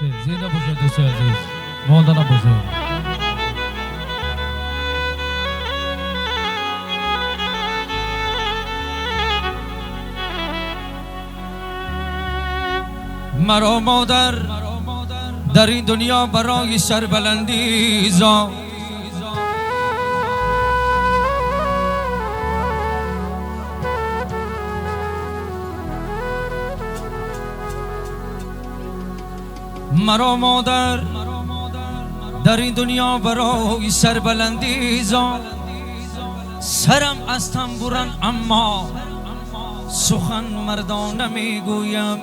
مرسی. زنده باشید دوستای عزیز. ماندن بزرگ. مرا مادر در این دنیا برای سربلندی زا مرا مادر در این دنیا برای سربلندی زا سرم از تنبورن اما سخن مردانه میگویم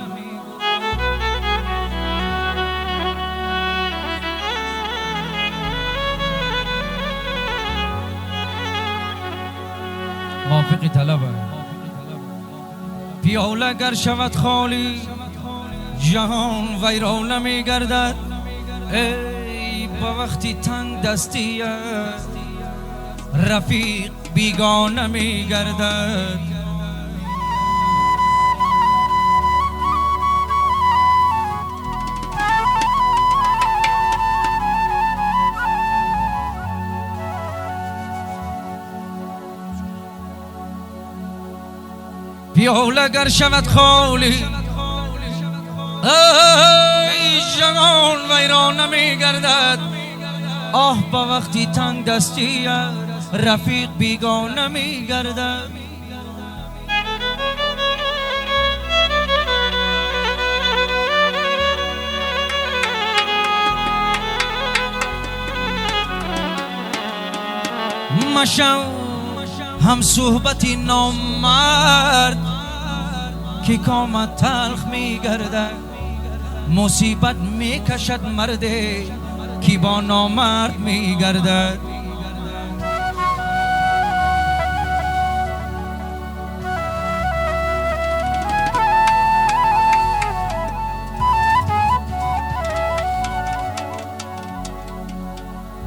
موافقی طلبه پیاله گر شود خالی جهان ویران می گردد ای با وقتی تنگ دستی رفیق بیگانه می گردد پیاله گر شود خالی ای جهان ویران نمی گردد آه با وقتی تنگ دستی رفیق بیگانه می گردد مشو هم صحبتی نامرد که کامت تلخ می گردد مصیبت می کشد مرده که با نامرد می گردد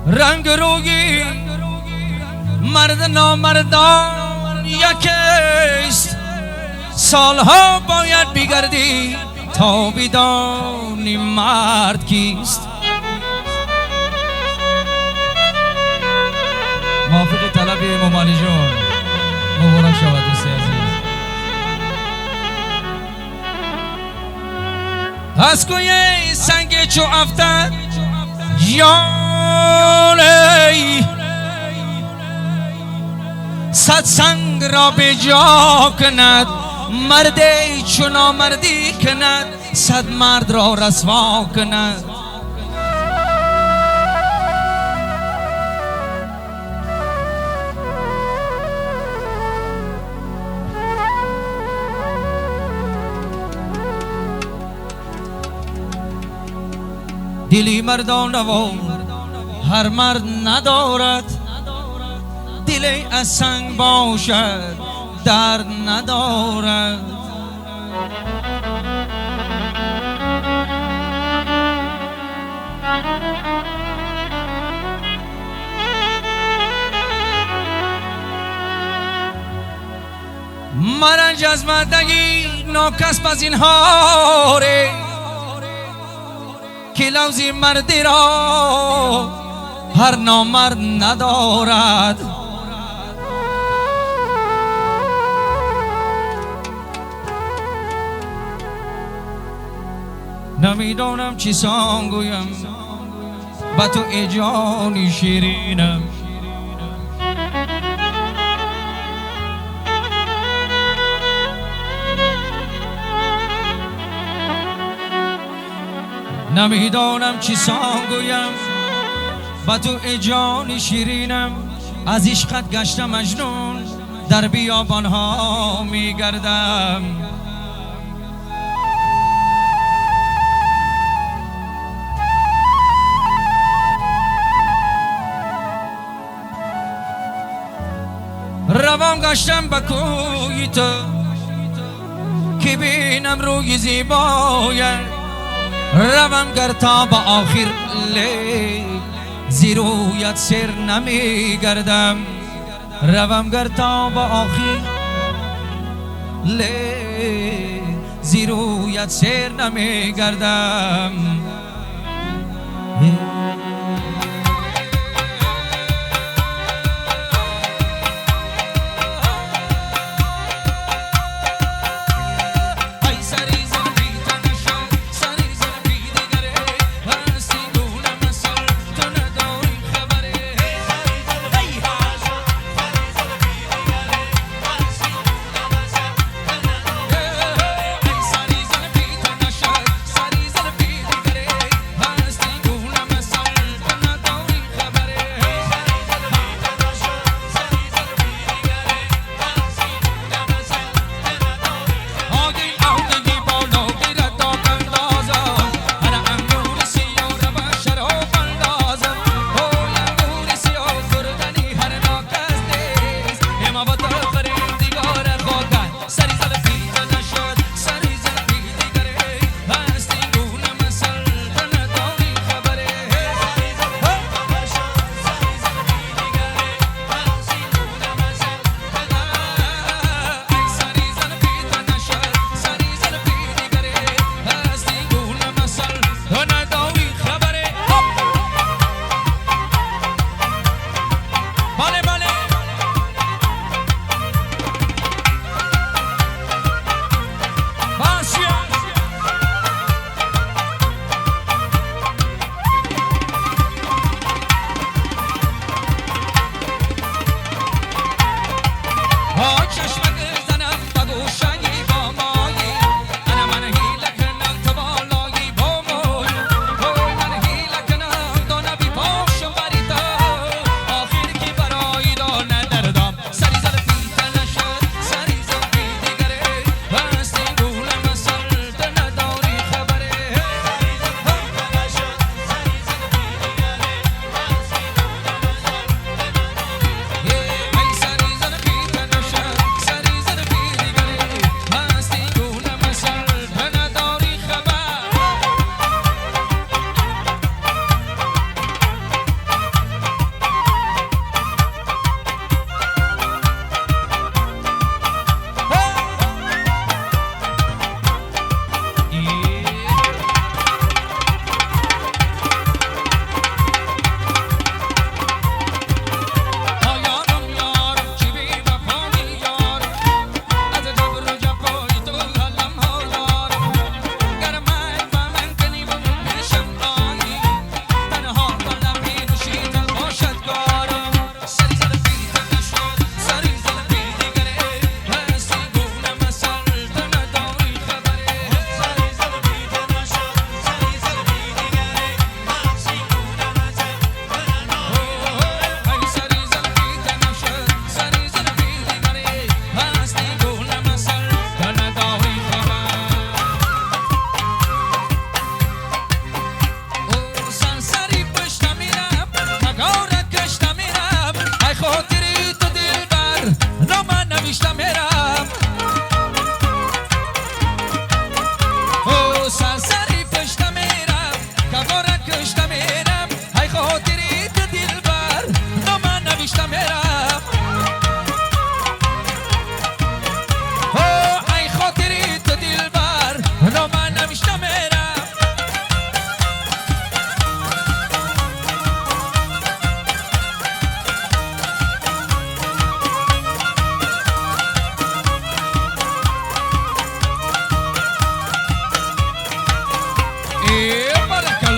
رنگ روی مرد نامردان یکیست سالها باید بگردی تا بدانی مرد کیست موافق طلب ممالی جان مبارک شود دوست عزیز از کوی سنگ چو افتد یالی صد سنگ را به جا کند مردی چون نامردی کند صد مرد را رسوا کند دلی مردانه و هر مرد ندارد دلی از سنگ باشد درد ندارد مرنج از مردگی ناکسب از این هاره که لوزی مردی را هر نامرد ندارد نمیدانم چی سان گویم با تو ای جان شیرینم نمیدانم چی سان گویم با تو ای جان شیرینم از عشقت گشتم مجنون در بیابانها میگردم روان گشتم به کوی تو که بینم روی زیبایت روم گر تا به آخر لی زیرویت سر نمی گردم روم گر تا به آخر لی زیرویت سر نمی گردم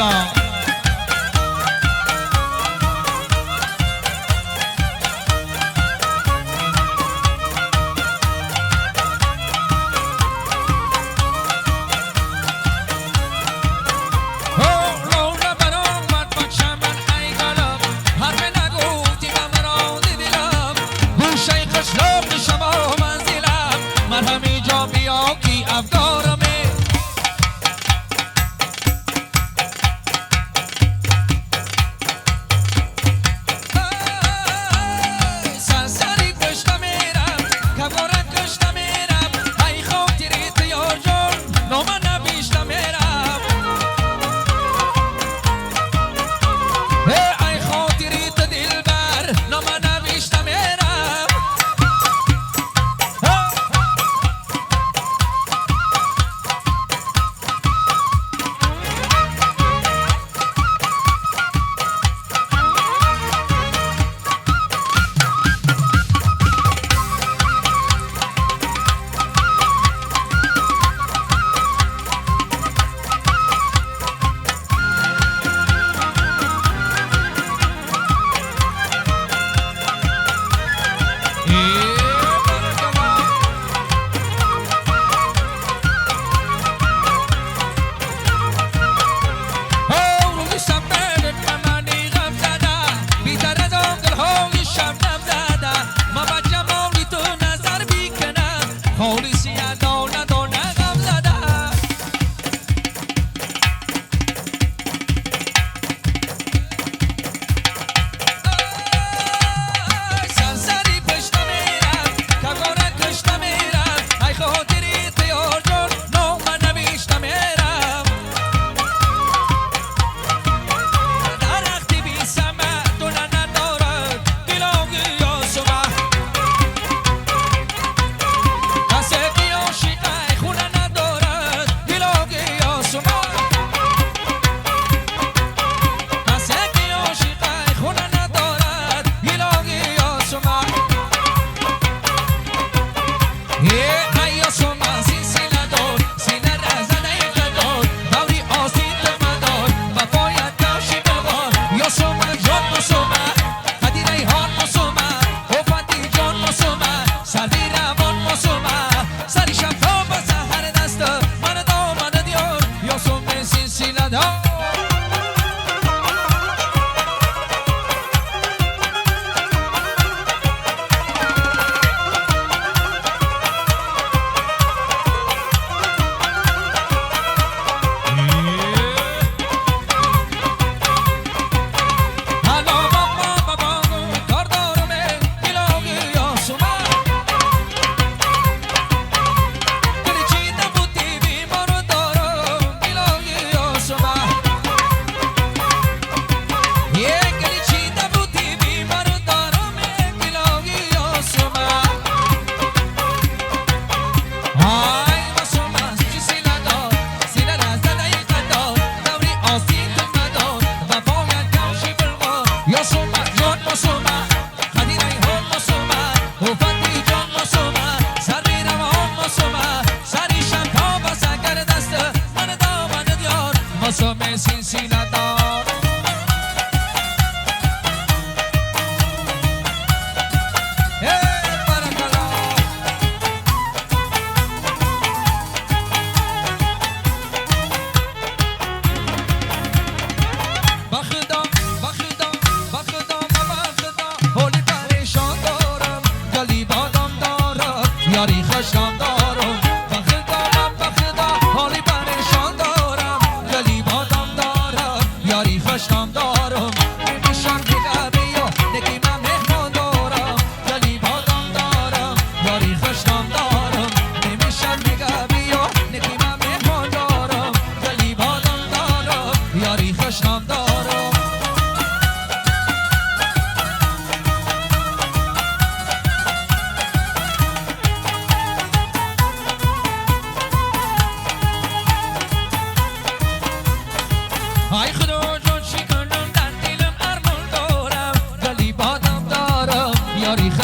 الله. یاری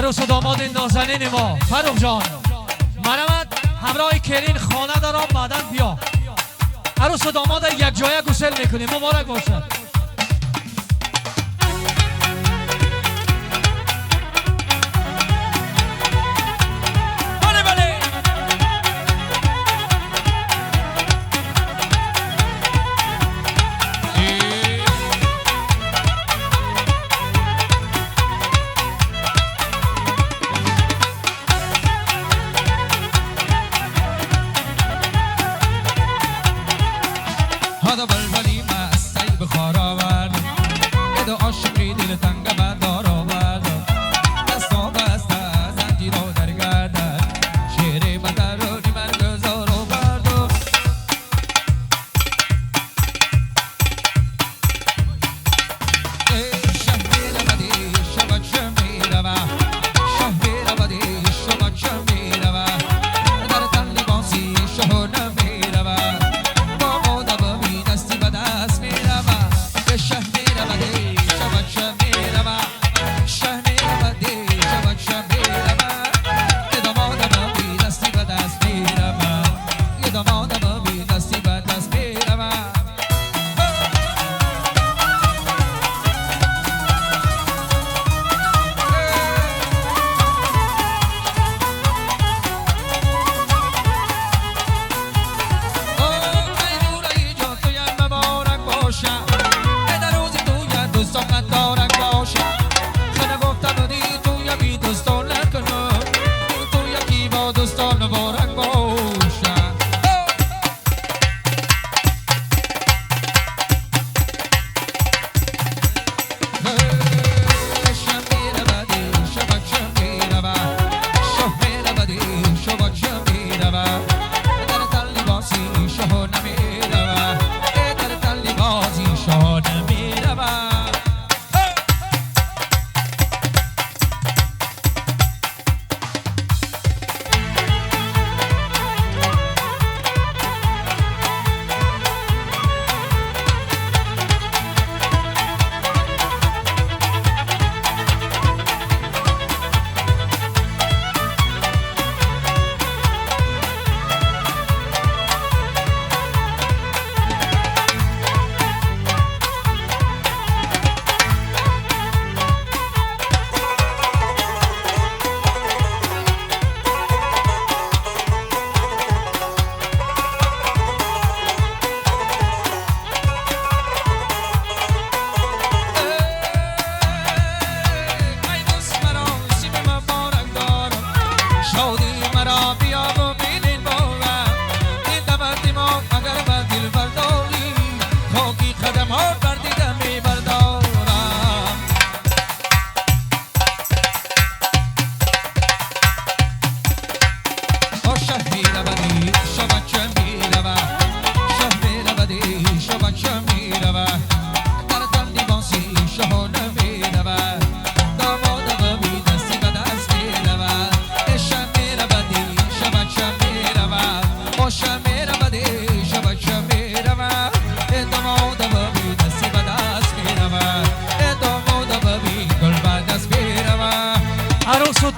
عروس و داماد نازنین ما فرخ جان مرمت همراه کرین خانه دارم بعدا بیا عروس و داماد یک جایه گسل میکنیم مبارک باشد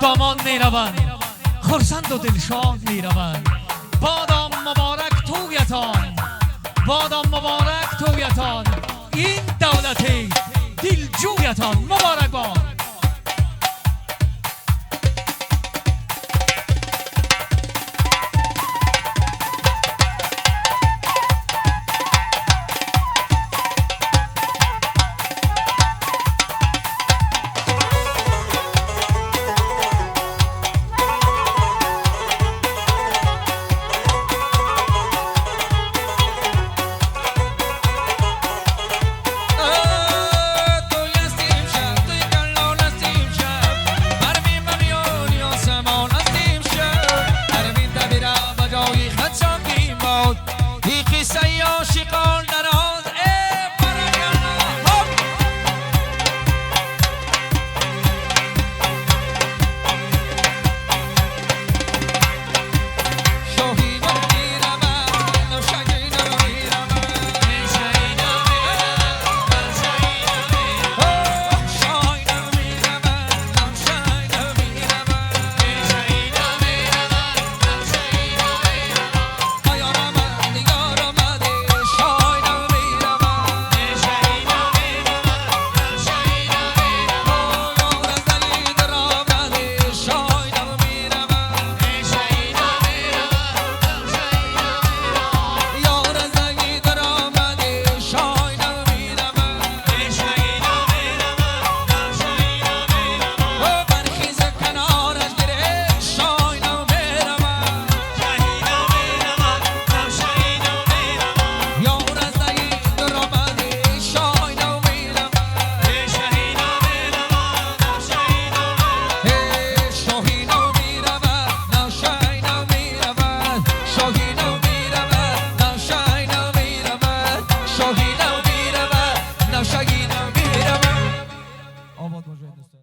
دامان می روند خرسند و دلشاد می روند بادام مبارک تویتان بادام مبارک تویتان این دولتی دلجویتان مبارک باد